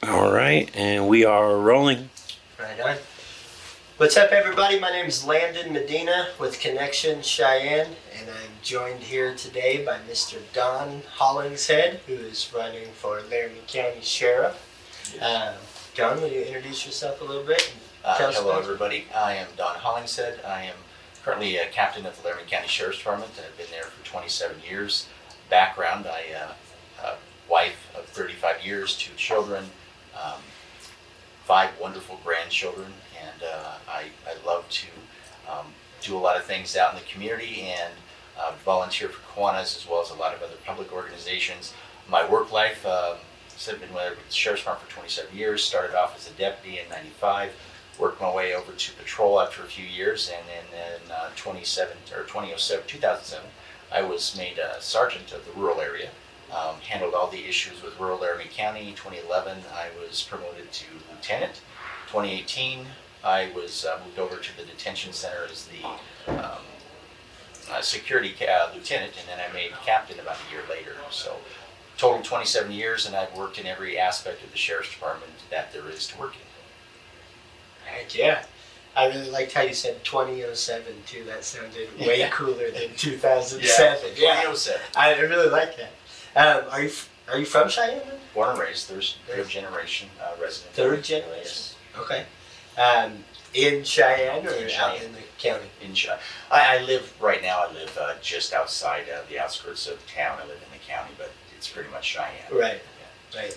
All right, and we are rolling. Right on. What's up, everybody? My name is Landon Medina with Connection Cheyenne, and I'm joined here today by Mr. Don Hollingshead, who is running for Laramie County Sheriff. Don, will you introduce yourself a little bit? Hello, everybody. I am Don Hollingshead. I am currently a captain of the Laramie County Sheriff's Department. I've been there for 27 years. Background, I a wife of 35 years, 2 children, 5 wonderful grandchildren, and I love to do a lot of things out in the community and volunteer for Kiwanis as well as a lot of other public organizations. My work life, I've been with the Sheriff's Department for 27 years, started off as a deputy in 95, worked my way over to patrol after a few years, and then in 2007, I was made a sergeant of the rural area. Handled all the issues with rural Laramie County. 2011, I was promoted to lieutenant. 2018, I was moved over to the detention center as the security lieutenant, and then I made captain about a year later. So total 27 years, and I've worked in every aspect of the Sheriff's Department that there is to work in. Heck yeah. I really liked how you said 2007 too. That sounded way cooler than 2007. Yeah, 2007. I really like that. Are you from Cheyenne? Born and raised, third generation resident. Third generation? Yes. Okay. In Cheyenne or In out Cheyenne. in the county? In Cheyenne. I live, right now, I live just outside the outskirts of town. I live in the county, but it's pretty much Cheyenne. Right, Yeah.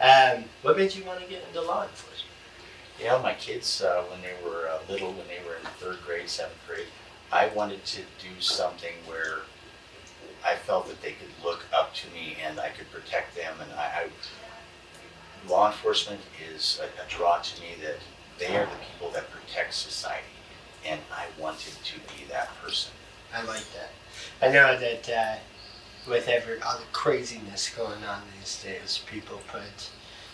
right. What made you want to get into law enforcement? You know, my kids, when they were little, when they were in 3rd grade, 7th grade, I wanted to do something where I felt that they could look up to me and I could protect them. And law enforcement is a draw to me that they are the people that protect society. And I wanted to be that person. I like that. I know that with all the craziness going on these days, people put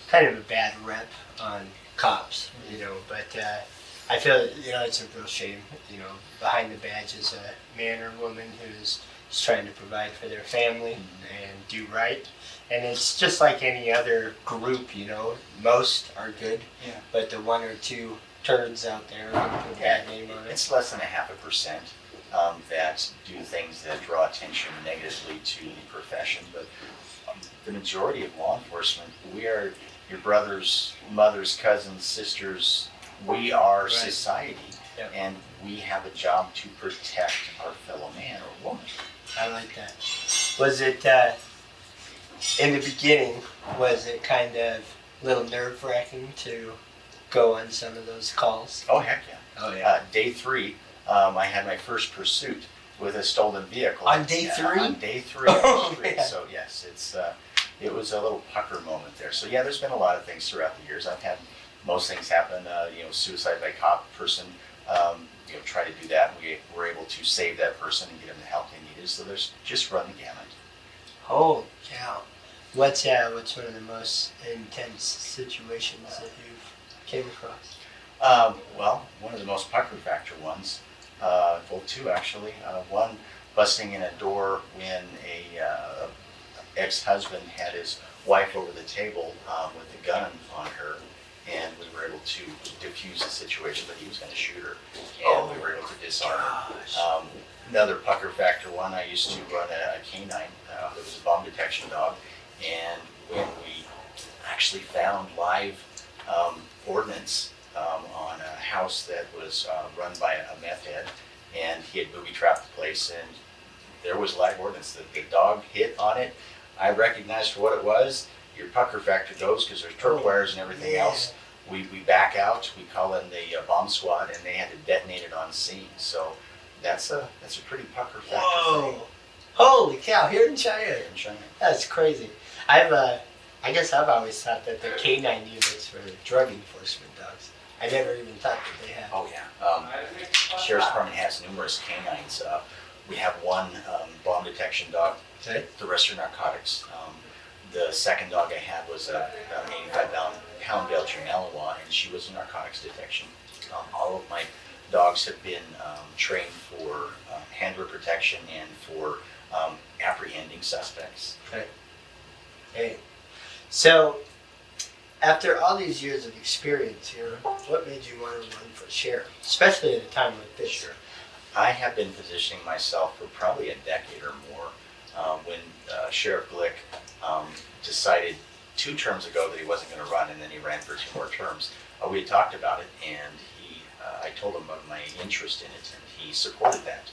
kind of a bad rep on cops, but I feel, it's a real shame, behind the badge is a man or woman who's just trying to provide for their family and do right. And it's just like any other group, most are good, but the 1 or 2 turds out there with a bad name on it. It's less than 0.5% that do things that draw attention negatively to the profession, but the majority of law enforcement, we are your brothers, mothers, cousins, sisters. We are society, and we have a job to protect our fellow man or woman. I like that. Was it, in the beginning, was it kind of a little nerve-wracking to go on some of those calls? Oh, heck yeah. Oh, yeah. Day 3, I had my first pursuit with a stolen vehicle. On day 3? On day 3. Oh, man. So, yes, it was a little pucker moment there. So, yeah, there's been a lot of things throughout the years. I've had most things happen, suicide by cop person, try to do that. We were able to save that person and get them the help they needed. So there's just run the gamut. Holy cow. What's one of the most intense situations that you've came across? Well, one of the most pucker factor ones, well, 2 actually. One, busting in a door when a ex-husband had his wife over the table with a gun on her, and we were able to defuse the situation, but he was going to shoot her, and we were able to disarm her. Another pucker factor one, I used to run a canine. It was a bomb detection dog, and when we actually found live ordnance on a house that was run by a meth head, and he had booby-trapped the place, and there was live ordnance. The dog hit on it. I recognized for what it was. Your pucker factor goes because there's turtle wires and everything else. We back out. We call in the bomb squad, and they had to detonate it on scene. So that's a pretty pucker factor. Whoa! Thing. Holy cow! Here in Cheyenne. Here in Cheyenne. That's crazy. I guess I've always thought that the canine units were drug enforcement dogs. I never even thought that they had. Oh yeah. Sheriff's Department has numerous canines. We have one bomb detection dog. Okay. The rest are narcotics. The second dog I had was an 85-pound Belgian Malinois, and she was a narcotics detection. All of my dogs have been trained for handler protection and for apprehending suspects. Okay. Hey, so After all these years of experience here, what made you want to run for sheriff, especially at a time like this? Sure. I have been positioning myself for probably a decade or more when Sheriff Glick decided 2 terms ago that he wasn't going to run, and then he ran for 2 more terms. We had talked about it, and I told him of my interest in it, and he supported that.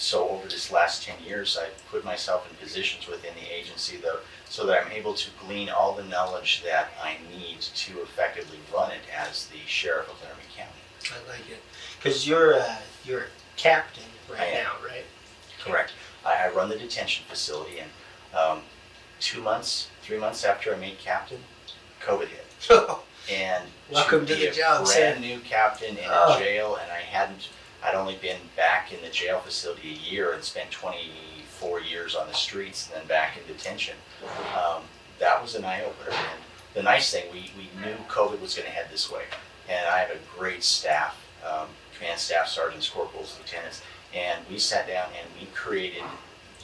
So over this last 10 years, I've put myself in positions within the agency, though, so that I'm able to glean all the knowledge that I need to effectively run it as the sheriff of Laramie County. I like it, because you're a captain right now, right? Correct. I run the detention facility, and 3 months after I made captain, COVID hit. And welcome to be the job, a sir. brand new captain in a jail, and I'd only been back in the jail facility a year and spent 24 years on the streets and then back in detention. That was an eye-opener. And the nice thing, we knew COVID was going to head this way. And I have a great staff, command staff, sergeants, corporals, lieutenants, and we sat down and we created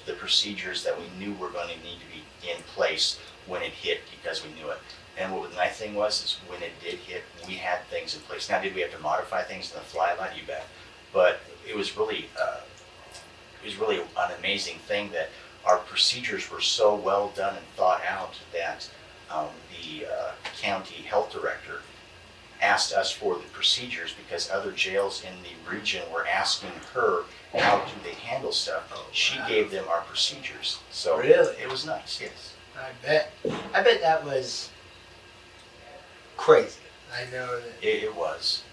the procedures that we knew were going to need to be in place when it hit, because we knew it. And what the nice thing was is when it did hit, we had things in place. Now, did we have to modify things on the fly a lot? You bet. But it was really an amazing thing that our procedures were so well done and thought out that the county health director asked us for the procedures because other jails in the region were asking her how do they handle stuff. She gave them our procedures. So really? It was nice, yes. I bet that was crazy. I know that. It was.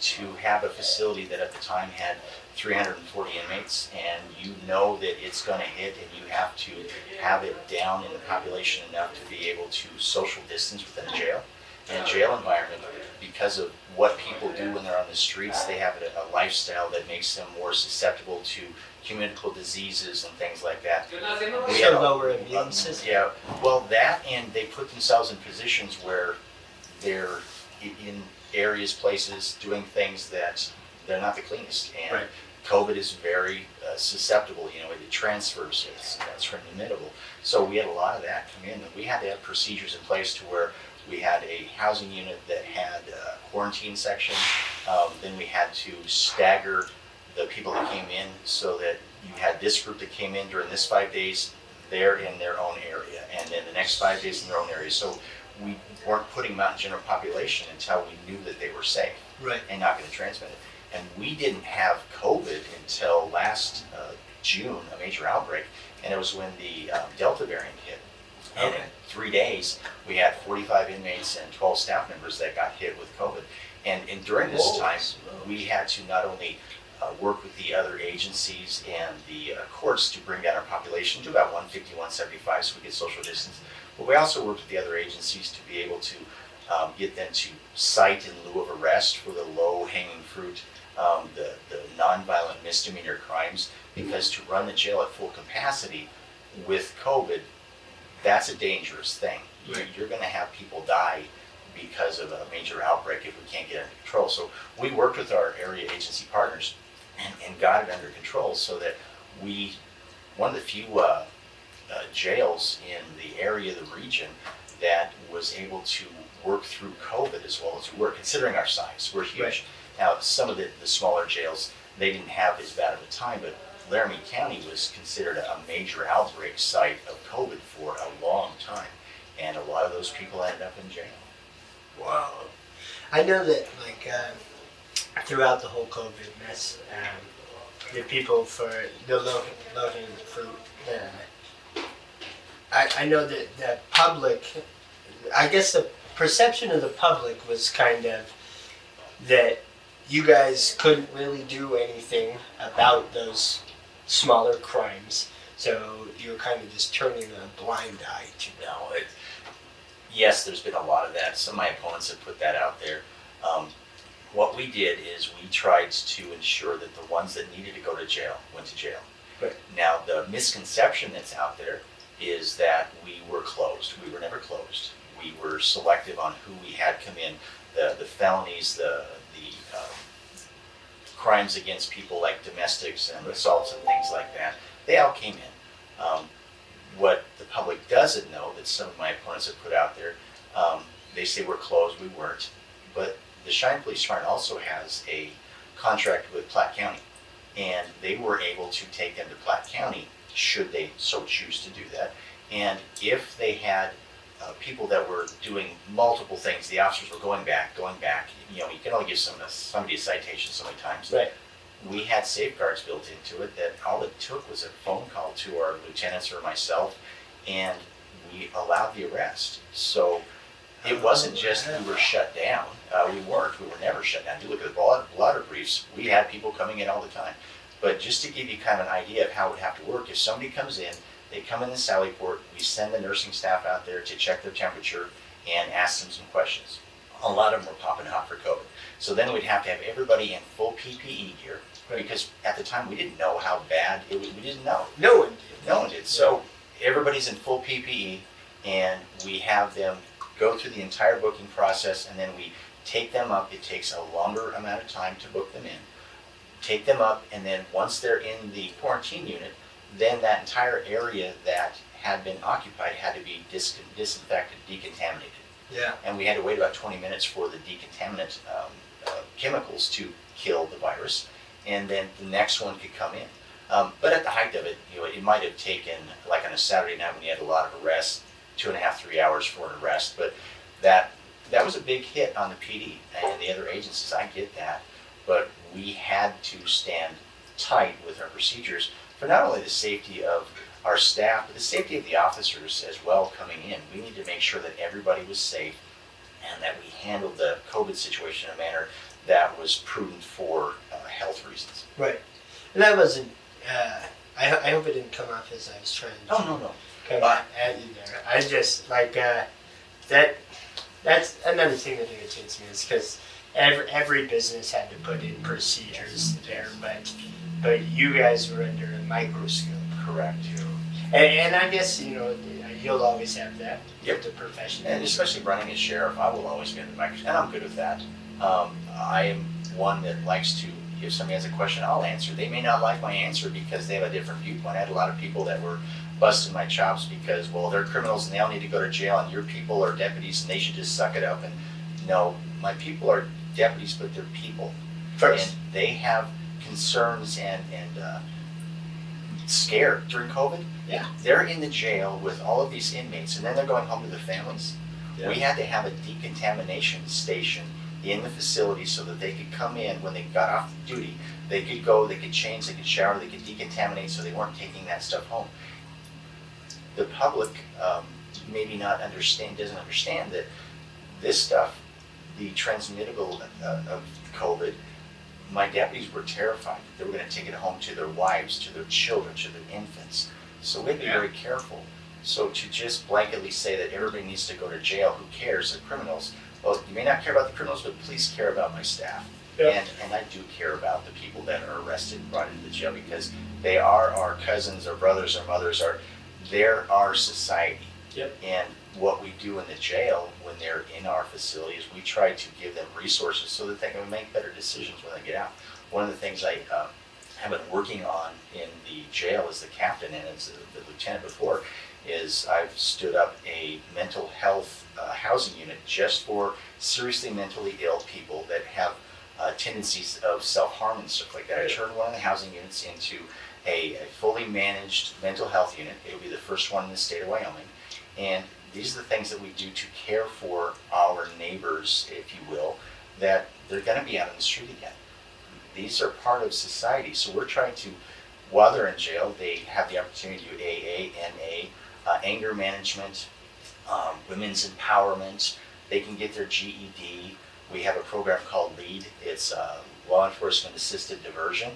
To have a facility that at the time had 340 inmates, and you know that it's going to hit, and you have to have it down in the population enough to be able to social distance within a jail. In a jail environment, because of what people do when they're on the streets, they have a lifestyle that makes them more susceptible to communicable diseases and things like that. We had lower immune system. Yeah, well, that, and they put themselves in positions where they're in areas, places, doing things that they're not the cleanest. And right. COVID is very susceptible, it transfers, it's transmittable. So we had a lot of that come in, and we had to have procedures in place to where we had a housing unit that had a quarantine section. Then we had to stagger the people that came in so that you had this group that came in during this 5 days, they're in their own area, and then the next 5 days in their own area. So we weren't putting them out in general population until we knew that they were safe, right, and not going to transmit it. And we didn't have COVID until last June, a major outbreak, and it was when the Delta variant hit. And in 3 days, we had 45 inmates and 12 staff members that got hit with COVID. And during this time, we had to not only work with the other agencies and the courts to bring down our population to about 150, 175 so we get social distance, but we also worked with the other agencies to be able to get them to cite in lieu of arrest for the low-hanging fruit, the nonviolent misdemeanor crimes, because to run the jail at full capacity with COVID, that's a dangerous thing. Right. You're going to have people die because of a major outbreak if we can't get it under control. So we worked with our area agency partners and got it under control so that one of the few jails in the area, the region, that was able to work through COVID as well as we were, considering our size. We're huge. Right. Now, some of the smaller jails, they didn't have as bad of a time, but Laramie County was considered a major outbreak site of COVID for a long time, and a lot of those people ended up in jail. Wow. I know that, throughout the whole COVID mess, the people for the low-hanging fruit, I know that the public, I guess the perception of the public was kind of that you guys couldn't really do anything about those smaller crimes, so you were kind of just turning a blind eye to them. No, yes, there's been a lot of that. Some of my opponents have put that out there. What we did is we tried to ensure that the ones that needed to go to jail went to jail. Right. Now, the misconception that's out there is that we were closed. We were never closed. We were selective on who we had come in. The felonies, the crimes against people like domestics and assaults and things like that, they all came in. What the public doesn't know, that some of my opponents have put out there, they say we're closed, we weren't. But the Cheyenne Police Department also has a contract with Platte County, and they were able to take them to Platte County should they so choose to do that. And if they had people that were doing multiple things, the officers were going back, you can only give somebody a citation so many times. Right. We had safeguards built into it that all it took was a phone call to our lieutenants or myself, and we allowed the arrest. So it wasn't just we were shut down. We were never shut down. If you look at the blotter briefs, we had people coming in all the time. But just to give you kind of an idea of how it would have to work, if somebody comes in, they come in the Sally Port, we send the nursing staff out there to check their temperature and ask them some questions. A lot of them were popping hot for COVID. So then we'd have to have everybody in full PPE gear, because at the time we didn't know how bad it was. We didn't know. No one did. No one did. So everybody's in full PPE, and we have them go through the entire booking process, and then we take them up. It takes a longer amount of time to book them in. Take them up, and then once they're in the quarantine unit, then that entire area that had been occupied had to be disinfected, decontaminated. Yeah. And we had to wait about 20 minutes for the decontaminant chemicals to kill the virus, and then the next one could come in. But at the height of it, it might have taken, like on a Saturday night when you had a lot of arrests, 2.5, 3 hours for an arrest. But that was a big hit on the PD and the other agencies. I get that, but we had to stand tight with our procedures for not only the safety of our staff, but the safety of the officers as well coming in. We need to make sure that everybody was safe and that we handled the COVID situation in a manner that was prudent for health reasons. Right. And that wasn't, I hope it didn't come off as I was trying to No. come at you there. I just, that's another thing that irritates me, is because every business had to put in procedures there, but you guys were under a microscope. Correct. And I guess, you'll always have that with the profession. And especially running as sheriff, I will always be in the microscope, and I'm good with that. I am one that likes to, if somebody has a question, I'll answer. They may not like my answer because they have a different viewpoint. I had a lot of people that were busting my chops because, well, they're criminals and they all need to go to jail, and your people are deputies and they should just suck it up. And no, my people are deputies, but they're people. First. And they have concerns and scared during COVID. Yeah. They're in the jail with all of these inmates, and then they're going home to their families. Yeah. We had to have a decontamination station in the facility so that they could come in when they got off duty. They could go, they could change, they could shower, they could decontaminate, so they weren't taking that stuff home. The public maybe doesn't understand that this stuff, the transmittable of COVID, my deputies were terrified that they were going to take it home to their wives, to their children, to their infants. So we had to be very careful. So to just blanketly say that everybody needs to go to jail, who cares, they're criminals. Well, you may not care about the criminals, but please care about my staff. Yep. And I do care about the people that are arrested and brought into the jail, because they are our cousins, our brothers, our mothers, they're our society. Yep. And what we do in the jail when they're in our facilities, we try to give them resources so that they can make better decisions when they get out. One of the things I have been working on in the jail as the captain and as the lieutenant before is I've stood up a mental health housing unit just for seriously mentally ill people that have tendencies of self-harm and stuff like that. I turned one of the housing units into a fully managed mental health unit. It'll be the first one in the state of Wyoming. And these are the things that we do to care for our neighbors, if you will, that they're going to be out on the street again. These are part of society. So we're trying to, while they're in jail, they have the opportunity to do AA, NA, anger management, women's empowerment. They can get their GED. We have a program called LEAD. It's Law Enforcement Assisted Diversion.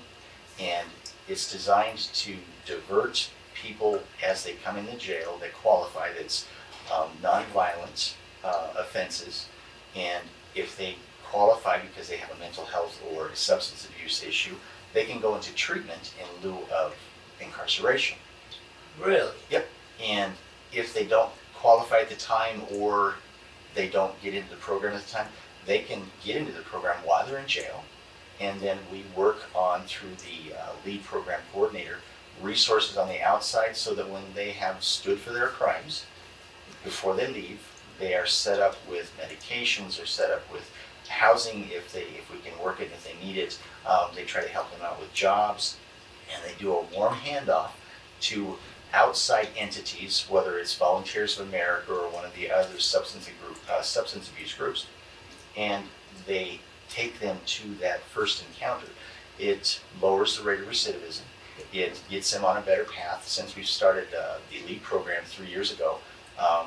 And it's designed to divert people as they come into jail that qualify, that's nonviolent offenses. And if they qualify because they have a mental health or a substance abuse issue, they can go into treatment in lieu of incarceration. Really? Yep. And if they don't qualify at the time, or they don't get into the program at the time, they can get into the program while they're in jail. And then we work on, through the lead program coordinator, resources on the outside so that when they have stood for their crimes, before they leave, they are set up with medications, they're set up with housing if we can work it, if they need it. They try to help them out with jobs, and they do a warm handoff to outside entities, whether it's Volunteers of America or one of the other substance abuse groups, and they take them to that first encounter. It lowers the rate of recidivism. It gets them on a better path. Since we've started the LEAD program 3 years ago,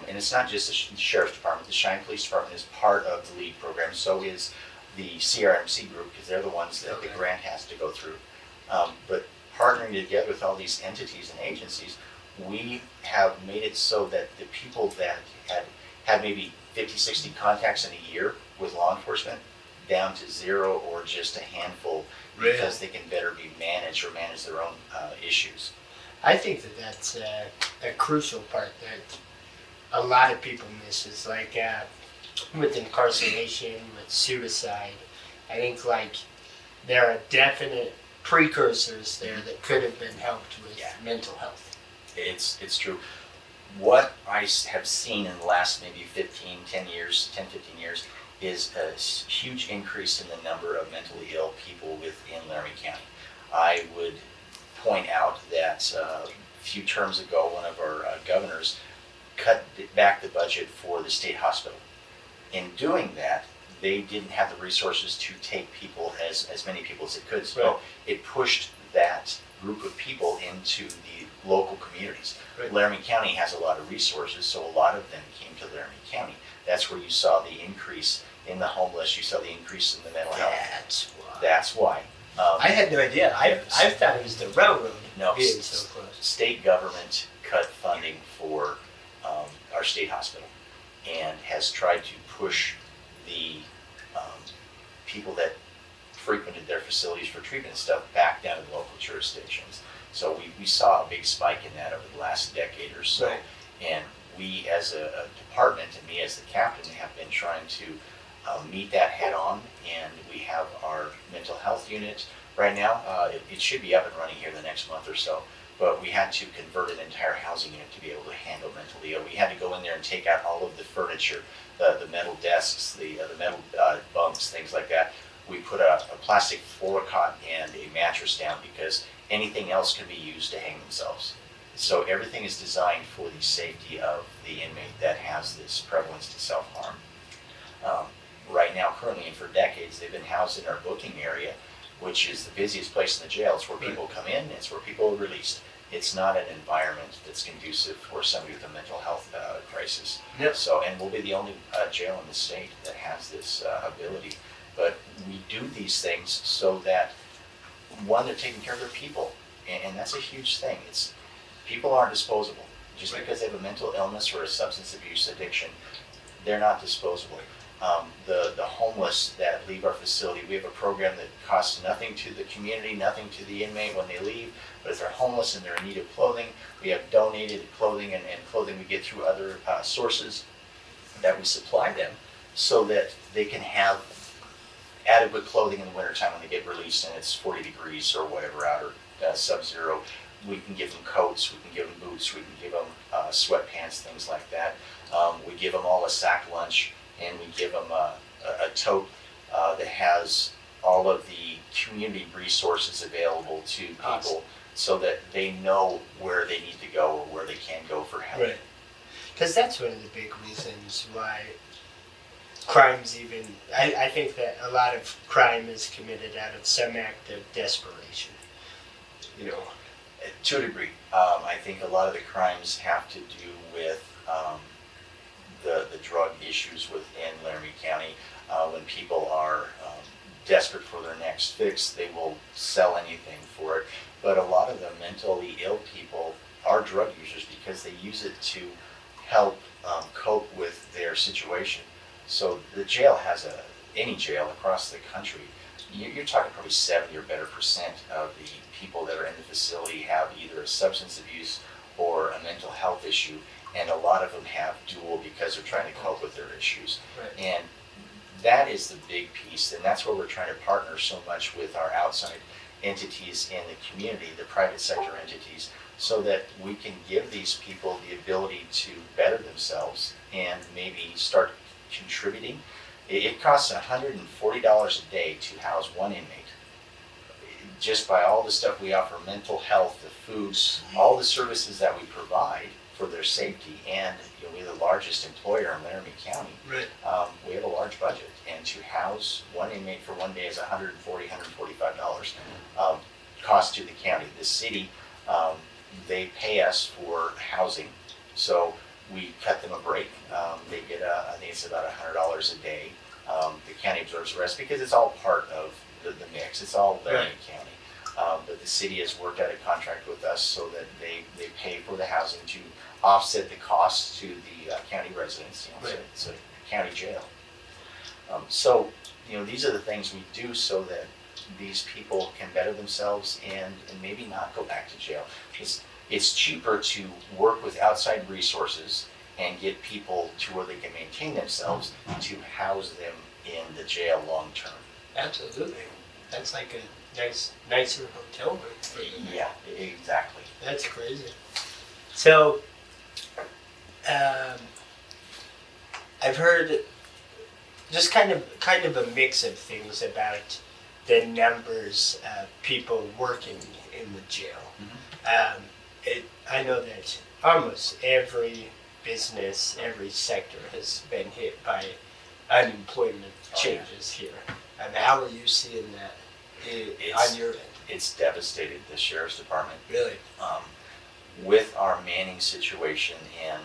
and it's not just the Sheriff's Department, the Cheyenne Police Department is part of the LEAD program, so is the CRMC group, because they're the ones that the grant has to go through. But partnering together with all these entities and agencies, we have made it so that the people that had maybe 50, 60 contacts in a year with law enforcement, down to 0 or just a handful, because they can better be managed or manage their own issues. I think that's a crucial part that a lot of people miss, is like with incarceration, with suicide. I think like there are definite precursors there that could have been helped with mental health. It's true. What I have seen in the last maybe 10, 15 years, is a huge increase in the number of mentally ill people within Laramie County. I would point out that a few terms ago, one of our governors cut back the budget for the state hospital. In doing that, they didn't have the resources to take people, as many people as it could. So it pushed that group of people into the local communities. Laramie County has a lot of resources, so a lot of them came to Laramie County. That's where you saw the increase in the homeless, you saw the increase in the mental health. That's why. I had no idea. I thought it was the railroad being so close. State government cut funding for our state hospital, and has tried to push the people that frequented their facilities for treatment and stuff back down to the local jurisdictions. So we saw a big spike in that over the last decade or so. And we as a department, and me as the captain, have been trying to meet that head on. And we have our mental health unit right now. It should be up and running here the next month or so. But we had to convert an entire housing unit to be able to handle mentally ill. We had to go in there and take out all of the furniture, the metal desks, the metal bunks, things like that. We put a plastic floor cot and a mattress down, because anything else can be used to hang themselves. So everything is designed for the safety of the inmate that has this prevalence to self-harm. Right now, currently, and for decades, they've been housed in our booking area, which is the busiest place in the jail. It's where people come in, it's where people are released. It's not an environment that's conducive for somebody with a mental health crisis. So, and we'll be the only jail in the state that has this ability. But we do these things so that, one, they're taking care of their people, and that's a huge thing. People aren't disposable. Just because they have a mental illness or a substance abuse addiction, they're not disposable. The homeless that leave our facility, we have a program that costs nothing to the community, nothing to the inmate when they leave. But if they're homeless and they're in need of clothing, we have donated clothing and clothing we get through other sources that we supply them, so that they can have adequate clothing in the wintertime when they get released and it's 40 degrees or whatever out, or sub-zero. We can give them coats, we can give them boots, we can give them sweatpants, things like that. We give them all a sack lunch, and we give them a tote that has all of the community resources available to people, so that they know where they need to go or where they can go for help. Because that's one of the big reasons why crimes even, I think that a lot of crime is committed out of some act of desperation. To a degree. I think a lot of the crimes have to do with the drug issues within Laramie County. When people are desperate for their next fix, they will sell anything for it. But a lot of the mentally ill people are drug users, because they use it to help cope with their situation. So the jail has any jail across the country, you're talking probably 70 or better percent of the people that are in the facility have either a substance abuse or a mental health issue, and a lot of them have dual, because they're trying to cope with their issues. And that is the big piece, and that's where we're trying to partner so much with our outside entities in the community, the private sector entities, so that we can give these people the ability to better themselves and maybe start contributing. It costs $140 a day to house one inmate. Just by all the stuff we offer, mental health, the foods, all the services that we provide for their safety, and we're the largest employer in Laramie County. Right. We have a large budget, and to house one inmate for one day is $140, $145 cost to the county. The city, they pay us for housing, so we cut them a break. They get, I think it's about $100 a day. The county absorbs the rest because it's all part of the mix. It's all Laramie County. But the city has worked out a contract with us so that they pay for the housing to offset the costs to the county residents. So it's a county jail. So these are the things we do so that these people can better themselves and maybe not go back to jail. It's cheaper to work with outside resources and get people to where they can maintain themselves to house them in the jail long term. Absolutely. That's like a nicer hotel room for them. Yeah, exactly. That's crazy. So, I've heard just kind of a mix of things about the numbers of people working in the jail. Mm-hmm. I know that almost every business, every sector has been hit by unemployment changes here. And how are you seeing that on your end? It's devastated the sheriff's department. Really? With our manning situation and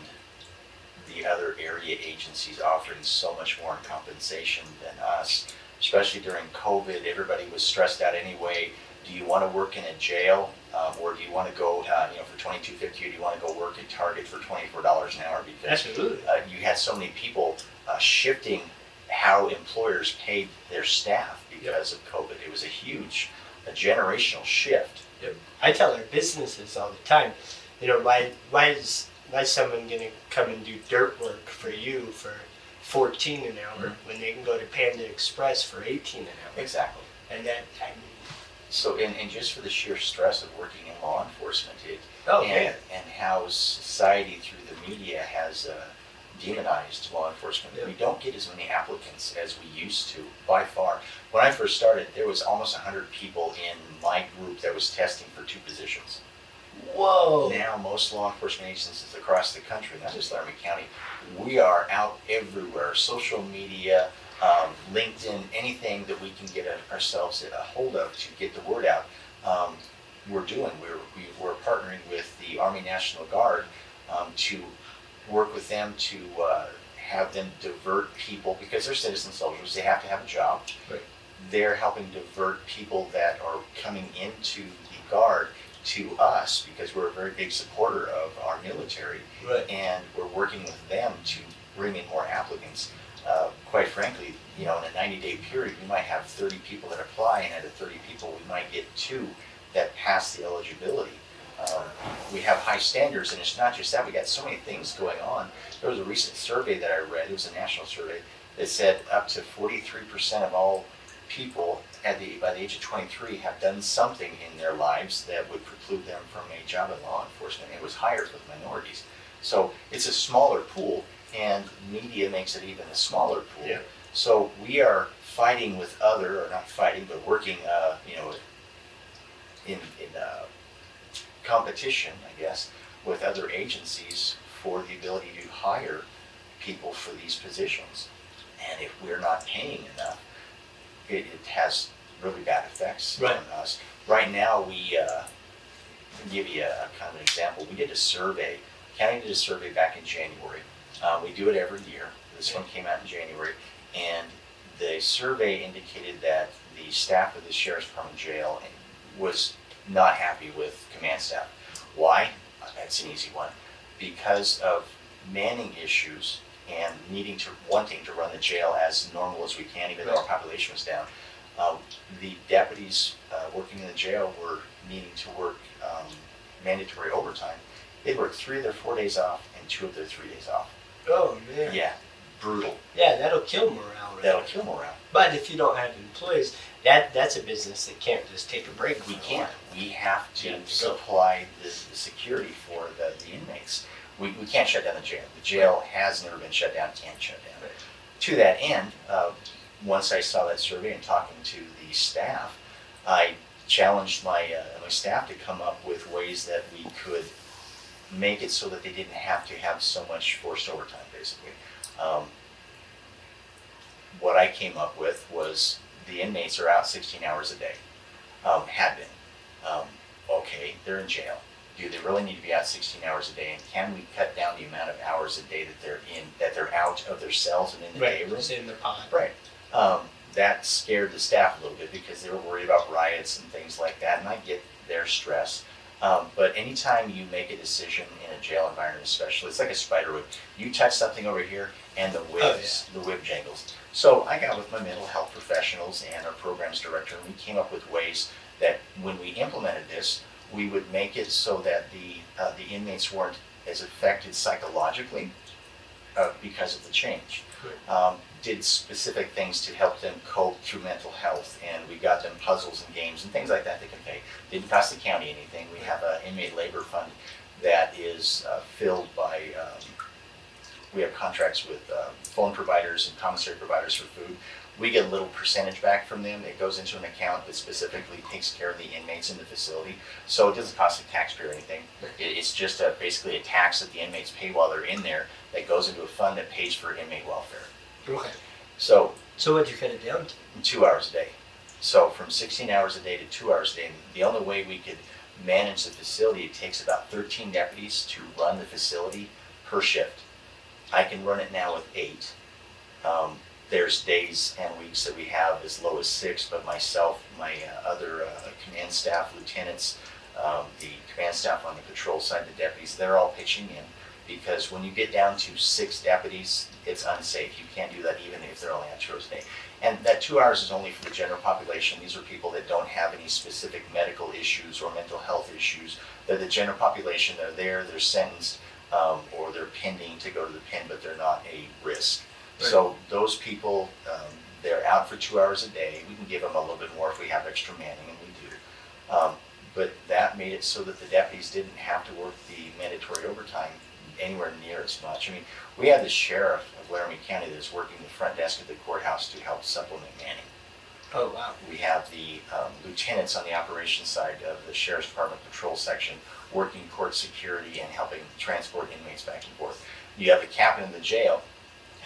the other area agencies offering so much more in compensation than us, especially during COVID, everybody was stressed out anyway. Do you want to work in a jail, or do you want to go, for $22.50, or do you want to go work at Target for $24 an hour? Because you had so many people shifting how employers paid their staff because of COVID. It was a generational shift. Yep. I tell our businesses all the time, why is someone going to come and do dirt work for you for $14 an hour when they can go to Panda Express for $18 an hour? Exactly. And that, So, and just for the sheer stress of working in law enforcement, and how society through the media has demonized law enforcement. Yeah. We don't get as many applicants as we used to, by far. When I first started, there was almost 100 people in my group that was testing for 2 positions. Whoa! Now, most law enforcement agencies across the country, not just Laramie County, we are out everywhere. Social media, LinkedIn, anything that we can get ourselves a hold of to get the word out, we're doing. We're partnering with the Army National Guard to work with them to have them divert people, because they're citizen soldiers, they have to have a job. Right. They're helping divert people that are coming into the Guard to us, because we're a very big supporter of our military. Right. And we're working with them to bring in more applicants. Quite frankly, in a 90-day period, we might have 30 people that apply, and out of 30 people, we might get 2 that pass the eligibility. We have high standards, and it's not just that. We got so many things going on. There was a recent survey that I read. It was a national survey that said up to 43% of all people by the age of 23 have done something in their lives that would preclude them from a job in law enforcement. It was higher for the minorities. So it's a smaller pool, and media makes it even a smaller pool. Yeah. So we are fighting with or not fighting, but working, in competition, I guess, with other agencies for the ability to hire people for these positions. And if we're not paying enough, it has really bad effects on us. Right now, we give you a kind of an example. We did a survey. County did a survey back in January. We do it every year. This one came out in January, and the survey indicated that the staff of the Sheriff's Department jail was not happy with command staff. Why? That's an easy one. Because of manning issues and wanting to run the jail as normal as we can, even though our population was down. The deputies working in the jail were needing to work mandatory overtime. They worked 3 of their 4 days off and 2 of their 3 days off. Oh man. Yeah, brutal. Yeah, that'll kill morale that'll kill morale. But if you don't have employees, that's a business that can't just take a break. We for a can't. while. We have to You have to go. supply the security for the inmates. We can't shut down the jail. The jail has never been shut down, can't shut down. Right. To that end, once I saw that survey and talking to the staff, I challenged my staff to come up with ways that we could make it so that they didn't have to have so much forced overtime, basically. What I came up with was the inmates are out 16 hours a day, had been. Okay, they're in jail. Do they really need to be out 16 hours a day? And can we cut down the amount of hours a day that they're out of their cells and in the day room? Just in the pod. Right. That scared the staff a little bit because they were worried about riots and things like that, and I get their stress. But anytime you make a decision in a jail environment, especially, it's like a spider web. You touch something over here, and the whip jangles. So I got with my mental health professionals and our programs director, and we came up with ways that when we implemented this, we would make it so that the inmates weren't as affected psychologically because of the change. Did specific things to help them cope through mental health, and we got them puzzles and games and things like that they can pay. Didn't cost the county anything. We have an inmate labor fund that is filled by, we have contracts with phone providers and commissary providers for food. We get a little percentage back from them. It goes into an account that specifically takes care of the inmates in the facility. So it doesn't cost the taxpayer anything. It's just basically a tax that the inmates pay while they're in there that goes into a fund that pays for inmate welfare. Okay. So what'd you cut it down to? 2 hours a day. So from 16 hours a day to 2 hours a day. And the only way we could manage the facility, it takes about 13 deputies to run the facility per shift. I can run it now with 8. There's days and weeks that we have as low as 6, but myself, my other command staff, lieutenants, the command staff on the patrol side, the deputies, they're all pitching in. Because when you get down to 6 deputies, it's unsafe. You can't do that even if they're only on 2 hours a day. And that 2 hours is only for the general population. These are people that don't have any specific medical issues or mental health issues. They're the general population. They're there, they're sentenced, or they're pending to go to the pen, but they're not a risk. Right. So those people, they're out for 2 hours a day. We can give them a little bit more if we have extra manning, and we do. But that made it so that the deputies didn't have to work the mandatory overtime anywhere near as much. I mean, we have the sheriff of Laramie County that is working the front desk at the courthouse to help supplement manning. Oh, wow. We have the lieutenants on the operations side of the sheriff's department patrol section working court security and helping transport inmates back and forth. You have the captain in the jail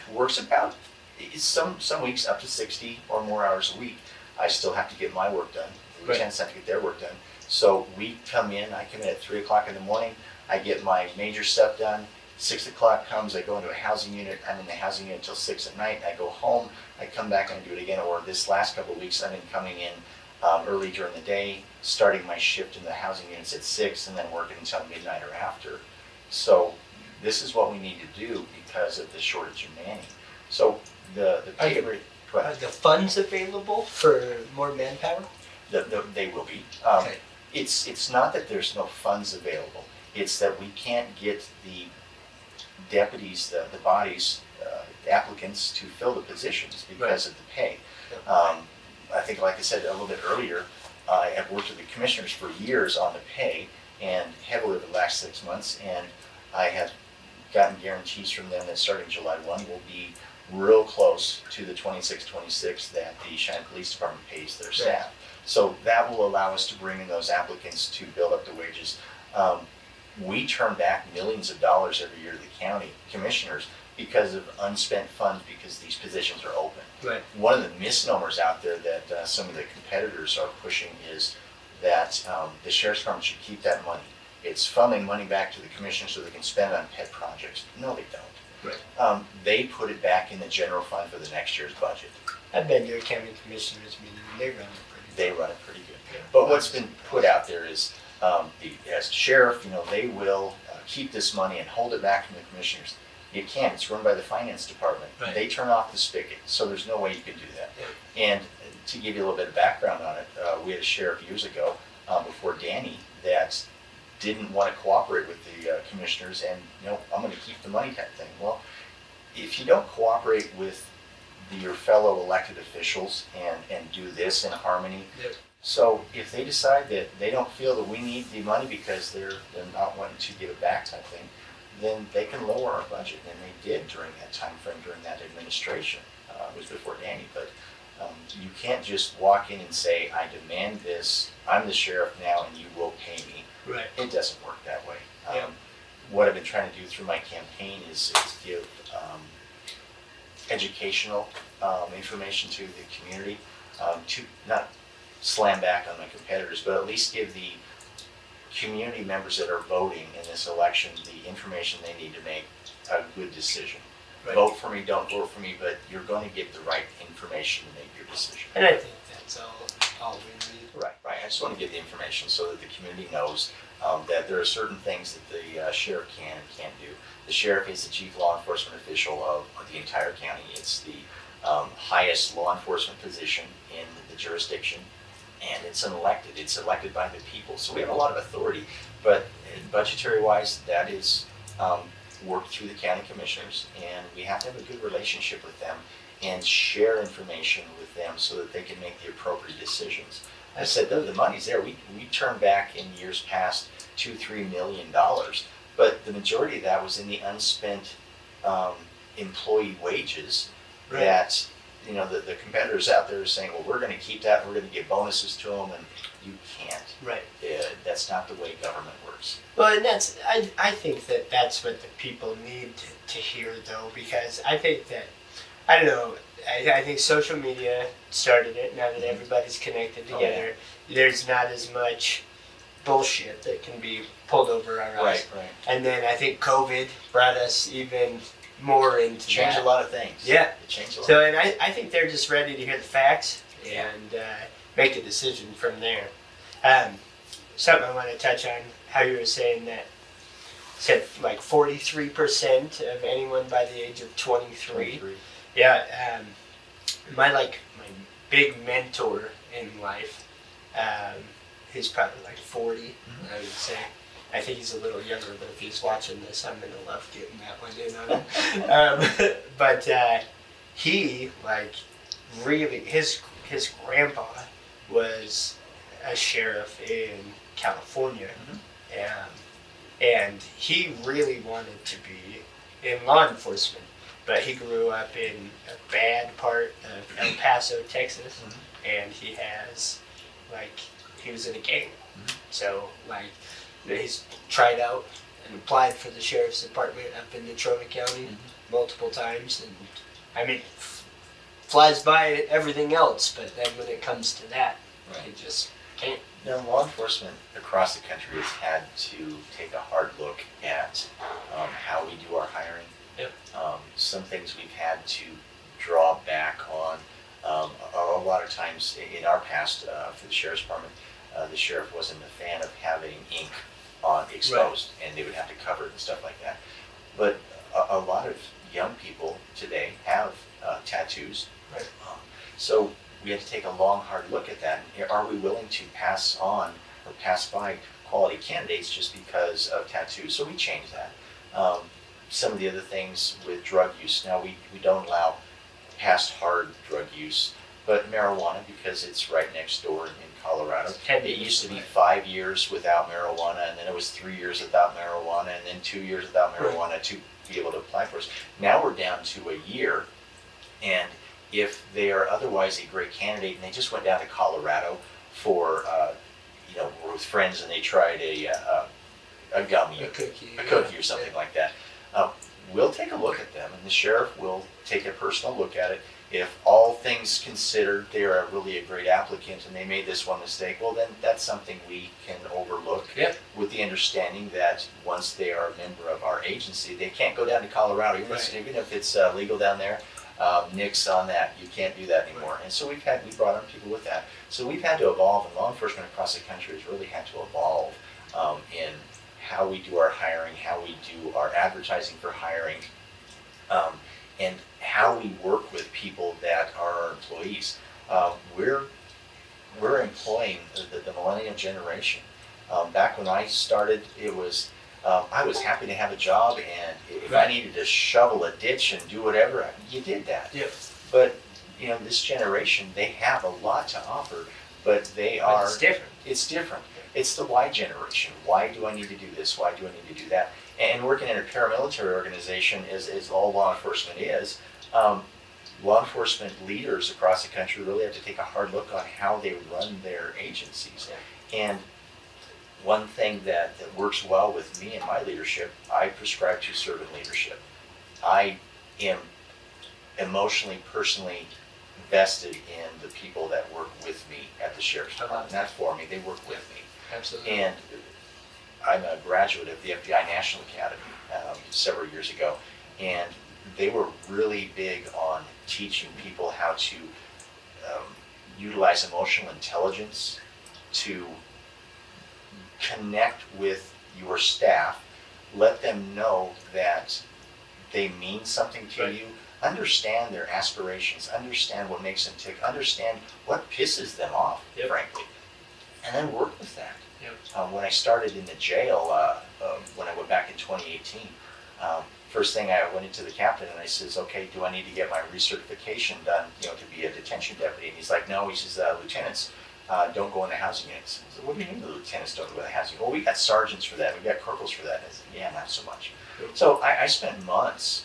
who works about some weeks up to 60 or more hours a week. I still have to get my work done. The lieutenants have to get their work done. So we come in, I come in at 3 o'clock in the morning, I get my major stuff done. 6 o'clock comes, I go into a housing unit. I'm in the housing unit until 6 at night. I go home, I come back and I do it again. Or this last couple of weeks, I've been coming in early during the day, starting my shift in the housing units at 6 and then working until midnight or after. So this is what we need to do because of the shortage of manning. So the pay rate. Are the funds available for more manpower? They will be. Okay. It's not that there's no funds available. It's that we can't get the deputies, the bodies, the applicants to fill the positions because of the pay. I think, like I said a little bit earlier, I have worked with the commissioners for years on the pay and heavily over the last 6 months, and I have gotten guarantees from them that starting July 1 will be real close to the 26 that the Cheyenne Police Department pays their staff. So that will allow us to bring in those applicants to build up the wages. We turn back millions of dollars every year to the county commissioners because of unspent funds because these positions are open. Right. One of the misnomers out there that some of the competitors are pushing is that the sheriff's department should keep that money. It's funneling money back to the commissioners so they can spend on pet projects. No, they don't. Right. They put it back in the general fund for the next year's budget. I've been to a county commissioners meeting and they run it pretty good. They run it pretty good. But what's been put out there is as sheriff, they will keep this money and hold it back from the commissioners. You can't. It's run by the finance department. Right. They turn off the spigot, so there's no way you can do that. Yeah. And to give you a little bit of background on it, we had a sheriff years ago, before Danny, that didn't want to cooperate with the commissioners and, I'm going to keep the money type thing. Well, if you don't cooperate with your fellow elected officials and do this in harmony. Yep. So if they decide that they don't feel that we need the money because they're not wanting to give it back type thing, then they can lower our budget, and they did during that time frame, during that administration. It was before Danny, but you can't just walk in and say, I demand this, I'm the sheriff now, and you will pay me. Right. It doesn't work that way. Yeah. What I've been trying to do through my campaign is give educational information to the community, to not slam back on my competitors, but at least give the community members that are voting in this election the information they need to make a good decision. Right. Vote for me, don't vote for me, but you're going to get the right information to make your decision. And I think that's all we need. Right. I just want to give the information so that the community knows that there are certain things that the sheriff can and can't do. The sheriff is the chief law enforcement official of the entire county. It's the highest law enforcement position in the jurisdiction, and it's elected. It's elected by the people, so we have a lot of authority. But budgetary-wise, that is worked through the county commissioners, and we have to have a good relationship with them and share information with them so that they can make the appropriate decisions. I said, the money's there. We turned back in years past $2-3 million, but the majority of that was in the unspent employee wages. Right. That, you know, the competitors out there are saying, well, we're going to keep that, we're going to give bonuses to them, and you can't. Right. That's not the way government works. Well, and that's I think that's what the people need to hear, though, because I think that, I don't know, I think social media started it. Now that everybody's connected together, there's not as much bullshit that can be pulled over our eyes. Right. And then I think COVID brought us even more into Changed that. a lot of things. Yeah. It changed a lot. So, and I think they're just ready to hear the facts Yeah. and make a decision from there. Something I want to touch on, how you were saying that, said like 43% of anyone by the age of 23. Yeah, my big mentor in life, he's probably like 40, I would say. I think he's a little younger, but if he's watching this, I'm gonna love getting that one in on him. But he really, his grandpa was a sheriff in California, and he really wanted to be in law enforcement. But he grew up in a bad part of El Paso, Texas, and he was in a gang. So, he's tried out and applied for the sheriff's department up in Natrona County multiple times, and I mean, flies by everything else, but then when it comes to that, he just can't. Now, law enforcement across the country has had to take a hard look at how we do our hiring. Yep. Some things we've had to draw back on. A lot of times in our past, for the sheriff's department, the sheriff wasn't a fan of having ink on exposed, and they would have to cover it and stuff like that. But a lot of young people today have tattoos. Right. So we have to take a long, hard look at that. Are we willing to pass on or pass by quality candidates just because of tattoos? So we changed that. Some of the other things with drug use, now we don't allow past hard drug use, but marijuana, because it's right next door in Colorado. It used to be 5 years without marijuana, and then it was 3 years without marijuana, and then 2 years without marijuana to be able to apply for us. Now we're down to a year, and if they are otherwise a great candidate and they just went down to Colorado for, were with friends and they tried a gummy, A cookie or something like that, we'll take a look at them, and the sheriff will take a personal look at it. If all things considered, they're really a great applicant and they made this one mistake, well then that's something we can overlook, with the understanding that once they are a member of our agency, they can't go down to Colorado, even if it's legal down there. Nix on that, you can't do that anymore. And so we brought on people with that. So we've had to evolve, and law enforcement across the country has really had to evolve in how we do our hiring, how we do our advertising for hiring, and how we work with people that are our employees. We're employing the millennial generation. Back when I started, it was I was happy to have a job, and if I needed to shovel a ditch and do whatever, you did that. Yep. But this generation, they have a lot to offer, but they But are. it's different. It's different. It's the why generation. Why do I need to do this? Why do I need to do that? And working in a paramilitary organization, is all law enforcement is, law enforcement leaders across the country really have to take a hard look on how they run their agencies. And one thing that works well with me and my leadership, I prescribe to servant leadership. I am emotionally, personally vested in the people that work with me at the Sheriff's Department. Not for me, they work with me. Absolutely. And I'm a graduate of the FBI National Academy several years ago, and they were really big on teaching people how to utilize emotional intelligence to connect with your staff, let them know that they mean something to Right. you, understand their aspirations, understand what makes them tick, understand what pisses them off, Yep. frankly, and then work with that. Yep. When I started in the jail, when I went back in 2018, first thing I went into the captain and I says, okay, do I need to get my recertification done, to be a detention deputy? And he's like, no, he says, lieutenants don't go in the housing units. I said, what do you mean the lieutenants don't go in the housing? Well, we got sergeants for that, we got corporals for that. I said, yeah, not so much. So I spent months,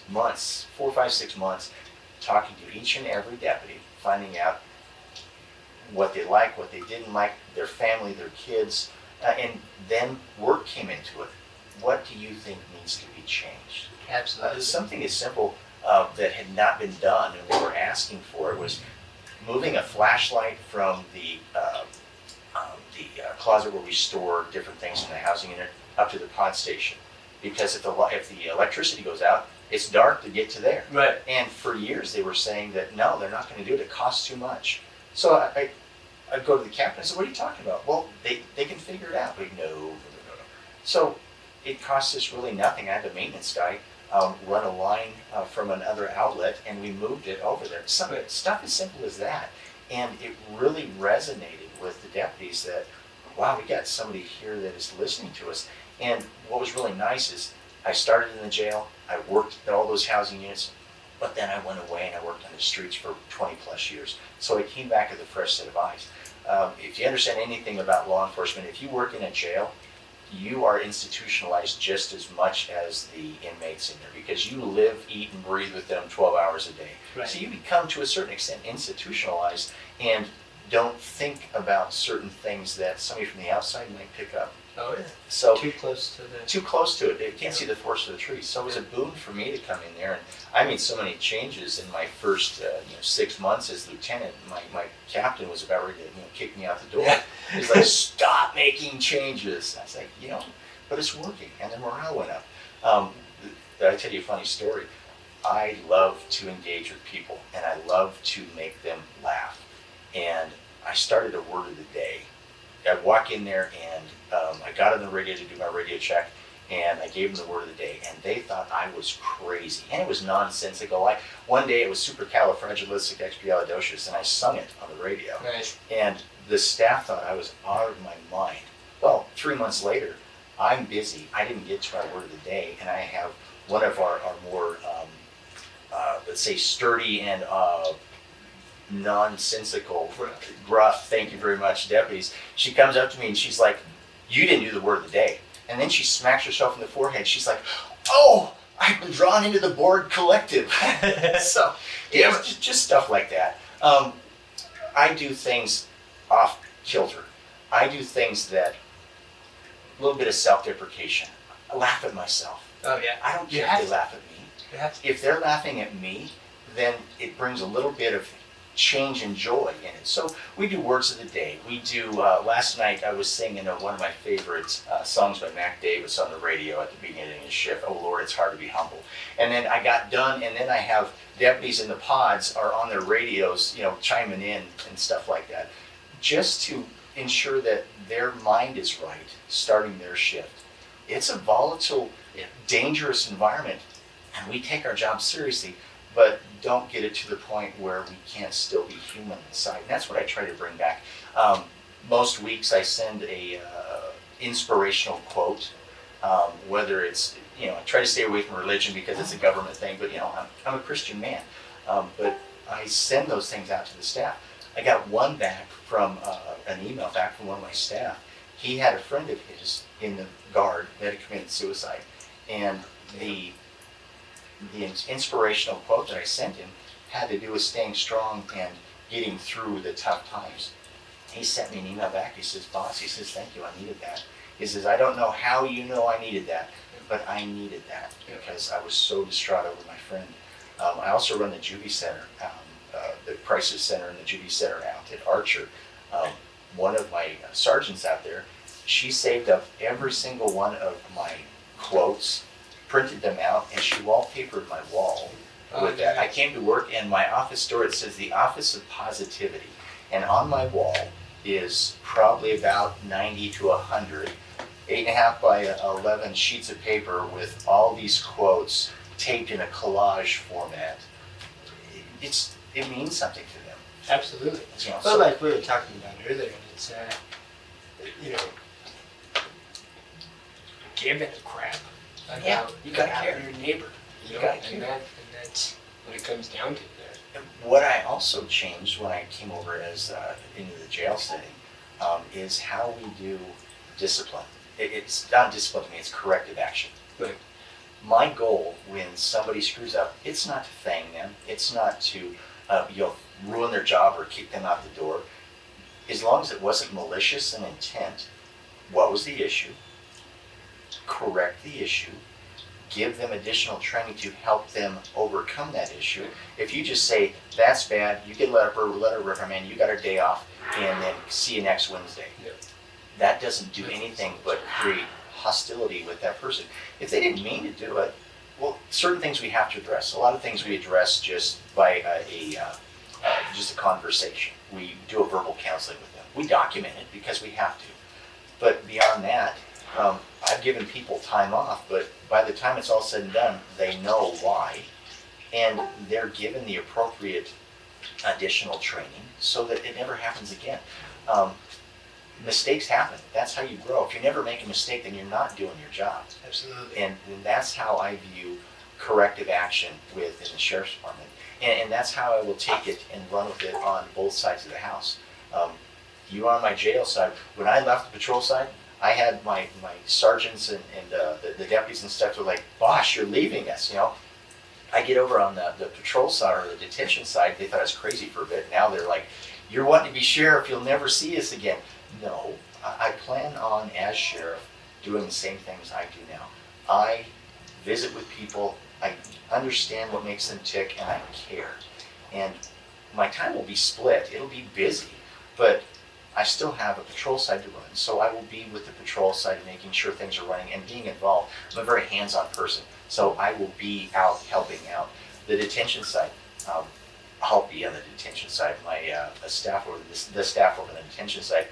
4, 5, 6 months, talking to each and every deputy, finding out what they liked, what they didn't like, their family, their kids, and then work came into it. What do you think needs to be changed? Absolutely. Something as simple that had not been done and we were asking for was moving a flashlight from the closet where we store different things in the housing unit up to the pod station. Because if the electricity goes out, it's dark to get to there. Right. And for years they were saying that no, they're not going to do it. It costs too much. So I'd go to the captain and say, what are you talking about? Well, they can figure it out. But no. So it cost us really nothing. I had the maintenance guy run a line from another outlet, and we moved it over there. Stuff as simple as that. And it really resonated with the deputies that, wow, we got somebody here that is listening to us. And what was really nice is I started in the jail, I worked at all those housing units, but then I went away and I worked on the streets for 20 plus years. So I came back with a fresh set of eyes. If you understand anything about law enforcement, if you work in a jail, you are institutionalized just as much as the inmates in there because you live, eat, and breathe with them 12 hours a day. Right. So you become, to a certain extent, institutionalized and don't think about certain things that somebody from the outside might pick up. Oh yeah. So Too close to the. too close to it. They can't see the forest for the trees. So it was a boon for me to come in there, and I made so many changes in my first 6 months as lieutenant. My captain was about ready to kick me out the door. Yeah. He's like, "Stop making changes." I was like, but it's working, and the morale went up. I tell you a funny story. I love to engage with people, and I love to make them laugh. And I started a word of the day. I'd walk in there and I got on the radio to do my radio check, and I gave them the word of the day, and they thought I was crazy, and it was nonsensical. One day it was supercalifragilisticexpialidocious, and I sung it on the radio, Nice. and the staff thought I was out of my mind. Well, 3 months later, I'm busy. I didn't get to my word of the day, and I have one of our more, let's say, sturdy and nonsensical, gruff, thank you very much, deputies. She comes up to me and she's like, you didn't do the word of the day. And then she smacks herself in the forehead. She's like, oh, I've been drawn into the board collective. So, just stuff like that. I do things off kilter. I do things that, a little bit of self-deprecation. I laugh at myself. Oh yeah. I don't You care have if they to. laugh at me. You have to. If they're laughing at me, then it brings a little bit of change and joy in it. So we do words of the day. We do, last night I was singing one of my favorite songs by Mac Davis on the radio at the beginning of the shift, Oh Lord, It's Hard to Be Humble. And then I got done, and then I have deputies in the pods are on their radios, chiming in and stuff like that, just to ensure that their mind is right, starting their shift. It's a volatile, dangerous environment, and we take our job seriously, but don't get it to the point where we can't still be human inside. And that's what I try to bring back. Most weeks I send a inspirational quote, whether it's, I try to stay away from religion because it's a government thing, but I'm a Christian man. But I send those things out to the staff. I got one back from an email back from one of my staff. He had a friend of his in the Guard that had committed suicide, and the inspirational quote that I sent him had to do with staying strong and getting through the tough times. He sent me an email back. He says, "Boss," he says, "thank you, I needed that." He says, "I don't know how you know I needed that, but I needed that because I was so distraught over my friend." I also run the Juvie Center, the Crisis Center and the Juvie Center out at Archer. One of my sergeants out there, she saved up every single one of my quotes, printed them out, and she wallpapered my wall with that. I came to work, and my office door, it says the Office of Positivity, and on my wall is probably about 90 to 100, 8.5 by 11 sheets of paper with all these quotes taped in a collage format. It means something to them. Absolutely. You know, Well, so- like we were talking about earlier, it's giving a crap about, Yeah, you gotta about care. your neighbor. You gotta care. And that's what it comes down to there. And what I also changed when I came over as into the jail setting is how we do discipline. It's not discipline to me, it's corrective action. Right. My goal when somebody screws up, it's not to fang them, it's not to ruin their job or kick them out the door. As long as it wasn't malicious in intent, what was the issue? Correct the issue, give them additional training to help them overcome that issue. If you just say, "That's bad, you get a letter of reprimand, you got a day off, and then see you next Wednesday." Yep. That doesn't do anything but create hostility with that person. If they didn't mean to do it, well, certain things we have to address. A lot of things we address just by just a conversation. We do a verbal counseling with them. We document it because we have to. But beyond that, I've given people time off, but by the time it's all said and done, they know why, and they're given the appropriate additional training so that it never happens again. Mistakes happen. That's how you grow. If you never make a mistake, then you're not doing your job. Absolutely. And that's how I view corrective action within the Sheriff's Department. And that's how I will take it and run with it on both sides of the house. You on my jail side, when I left the patrol side, I had my sergeants and the deputies and stuff were like, "Boss, you're leaving us," I get over on the patrol side or the detention side, they thought I was crazy for a bit. Now they're like, "You're wanting to be sheriff, you'll never see us again." No, I plan on, as sheriff, doing the same things I do now. I visit with people, I understand what makes them tick, and I care. And my time will be split, it'll be busy, but I still have a patrol side to run, so I will be with the patrol side making sure things are running and being involved. I'm a very hands-on person, so I will be out helping out. The detention side, I'll be on the detention side. My the staff over the detention side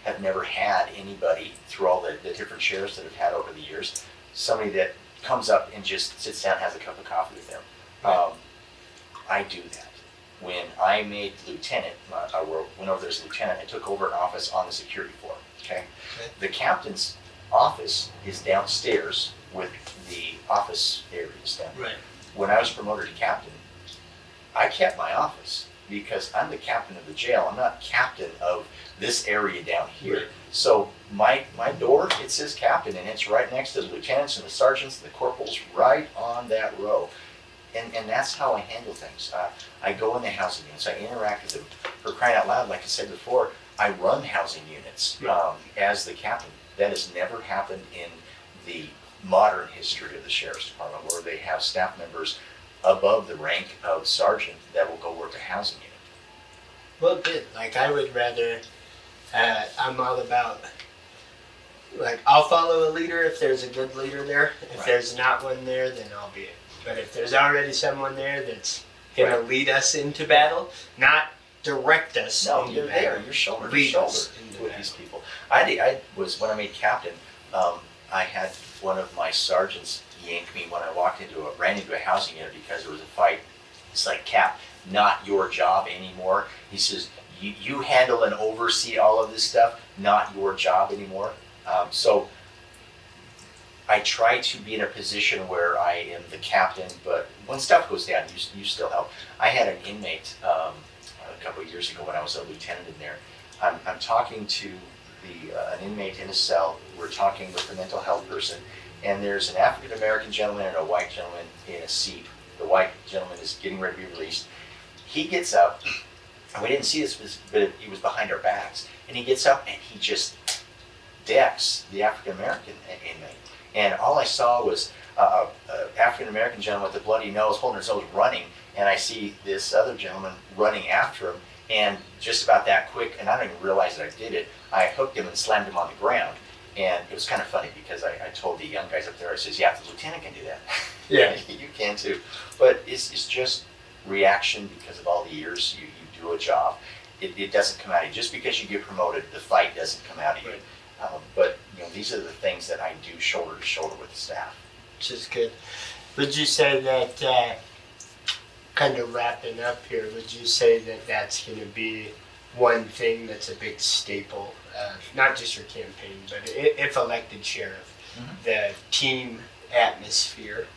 have never had anybody through all the different sheriffs that have had over the years, somebody that comes up and just sits down and has a cup of coffee with them. I do that. When I made lieutenant, I went over there as lieutenant, I took over an office on the security floor, okay? The captain's office is downstairs with the office areas down there. Right. When I was promoted to captain, I kept my office because I'm the captain of the jail. I'm not captain of this area down here. Right. So my door, it says captain, and it's right next to the lieutenants and the sergeants and the corporals right on that row. And that's how I handle things. I go in the housing units, I interact with them. For crying out loud, like I said before, I run housing units as the captain. That has never happened in the modern history of the Sheriff's Department, where they have staff members above the rank of sergeant that will go work a housing unit. Well, good. Like, I would rather, I'm all about, like, I'll follow a leader if there's a good leader there. If there's not one there, then I'll be it. But if there's already someone there that's going to lead us into battle, not direct us No, into you're battle. there. You're shoulder to Lead shoulder us into with battle. these people. I was, when I made captain, I had one of my sergeants yank me when I ran into a housing unit because there was a fight. It's like, "Cap, not your job anymore." He says, you handle and oversee all of this stuff, not your job anymore. So I try to be in a position where I am the captain, but when stuff goes down, you still help. I had an inmate a couple of years ago when I was a lieutenant in there. I'm talking to an inmate in a cell. We're talking with a mental health person, and there's an African American gentleman and a white gentleman in a seat. The white gentleman is getting ready to be released. He gets up, and we didn't see this, but he was behind our backs, and he gets up and he just decks the African American inmate. And all I saw was an African American gentleman with a bloody nose, holding his nose, running, and I see this other gentleman running after him, and just about that quick, and I don't even realize that I did it, I hooked him and slammed him on the ground. And it was kind of funny because I told the young guys up there, I says, yeah, the lieutenant can do that. Yeah. You can too. But it's just reaction because of all the years you do a job. It doesn't come out of you. Just because you get promoted, the fight doesn't come out of you. Right. But these are the things that I do shoulder to shoulder with the staff. Which is good. Would you say that, kind of wrapping up here, would you say that that's going to be one thing that's a big staple of not just your campaign, but if elected sheriff, the team atmosphere,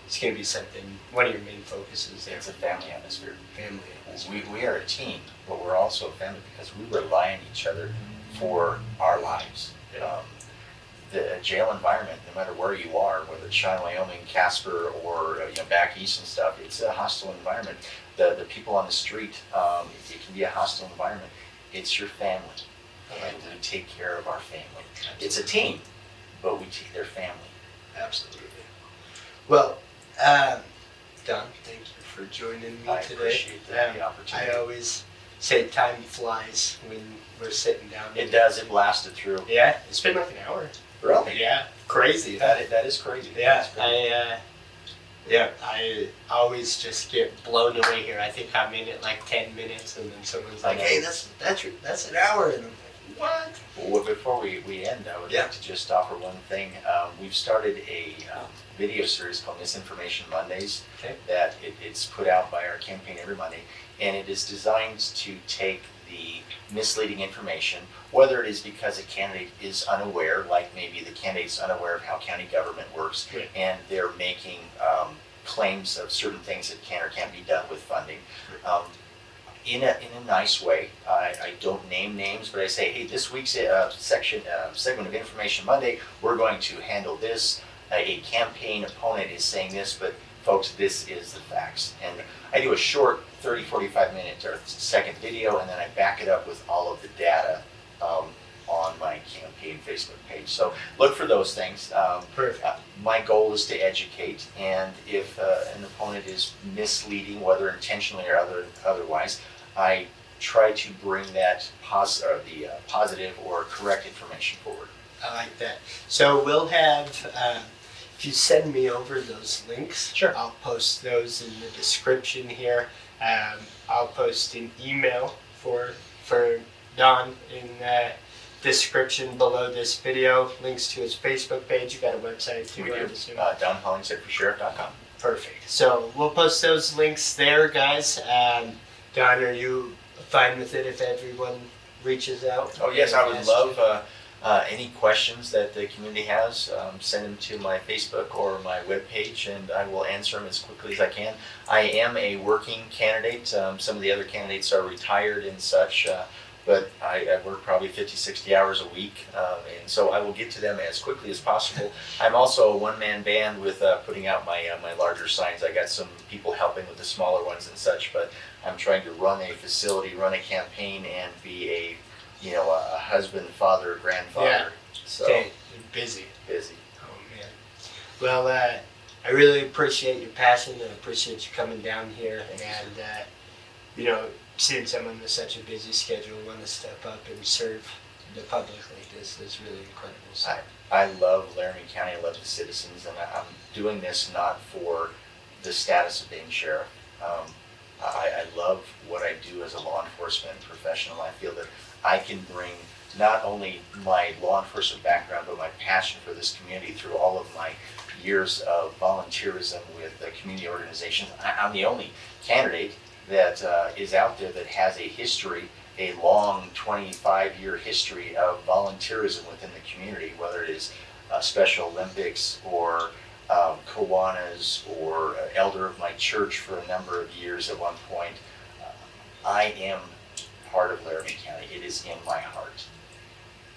it's going to be something, one of your main focuses there. It's a family atmosphere. Family atmosphere. We are a team, but we're also a family because we rely on each other for our lives. The jail environment, no matter where you are, whether it's Cheyenne, Wyoming, Casper, or back east and stuff, it's a hostile environment. The people on the street, it can be a hostile environment. It's your family, and we take care of our family. It's a team, but we take their family. Absolutely. Well, Don, thank you for joining me I today. appreciate the opportunity. I always say time flies when we're sitting down. It does. It blasted through. Yeah, it's been like an hour. Really? Yeah, crazy. That is crazy. Yeah, That is crazy. I always just get blown away here. I think I'm in it like 10 minutes, and then someone's like, "Hey, that's an hour," and I'm like, "What?" Well, before we end, I would like to just offer one thing. We've started a video series called Misinformation Mondays. Okay. That it's put out by our campaign every Monday, and it is designed to take the misleading information, whether it is because a candidate is unaware, like maybe the candidate's unaware of how county government works, Right. and they're making claims of certain things that can or can't be done with funding. In a nice way. I don't name names, but I say, hey, this week's segment of Information Monday, we're going to handle this. A campaign opponent is saying this, but folks, this is the facts. And I do a short 30, 45 minute or second video, and then I back it up with all of the data on my campaign Facebook page. So look for those things. Perfect. My goal is to educate, and if an opponent is misleading, whether intentionally or otherwise, I try to bring that positive or correct information forward. I like that. So we'll have, if you send me over those links, Sure. I'll post those in the description here. I'll post an email for Don in the description below this video. Links to his Facebook page. You got a website too, We I do. assume. DonHollingsheadForSheriff.com. Perfect. So we'll post those links there, guys. Don, are you fine with it if everyone reaches out? Oh yes, I would Ask love you? any questions that the community has. Send them to my Facebook or my webpage, and I will answer them as quickly as I can. I am a working candidate. Some of the other candidates are retired and such, but I work probably 50, 60 hours a week, and so I will get to them as quickly as possible. I'm also a one-man band with putting out my larger signs. I got some people helping with the smaller ones and such, but I'm trying to run a facility, run a campaign, and be a husband, father, grandfather. Yeah. So Okay, you're busy. busy. Oh man. Well, I really appreciate your passion and appreciate you coming down here and seeing someone with such a busy schedule want to step up and serve the public like this is really incredible. So. I love Laramie County. I love the citizens, and I'm doing this not for the status of being sheriff. I love what I do as a law enforcement professional. I feel that I can bring not only my law enforcement background, but my passion for this community through all of my years of volunteerism with community organizations. I'm the only candidate that is out there that has a history, a long 25-year history of volunteerism within the community, whether it is Special Olympics or Kiwanis or elder of my church for a number of years at one point. I am part of Laramie County. It is in my heart.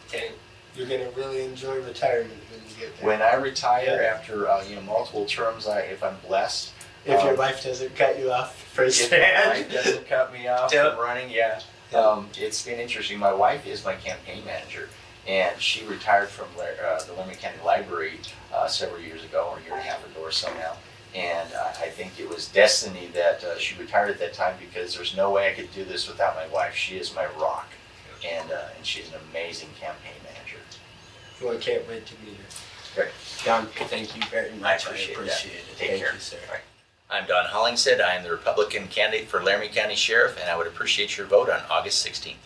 Okay. You're gonna really enjoy retirement when you get there. When I retire Yeah. after multiple terms, if I'm blessed, If your wife doesn't cut you off if first my hand. wife doesn't cut me off Yep. from running, yeah. Yep. It's been interesting. My wife is my campaign manager, and she retired from the Laramie County Library several years ago, or a year and a half ago or so now. And I think it was destiny that she retired at that time, because there's no way I could do this without my wife. She is my rock, and she's an amazing campaign manager. Well, I can't wait to meet her. Great. Don, thank you very much. I appreciate that. it. Take Thank care. you, sir. All right. I'm Don Hollingshead. I am the Republican candidate for Laramie County Sheriff, and I would appreciate your vote on August 16th.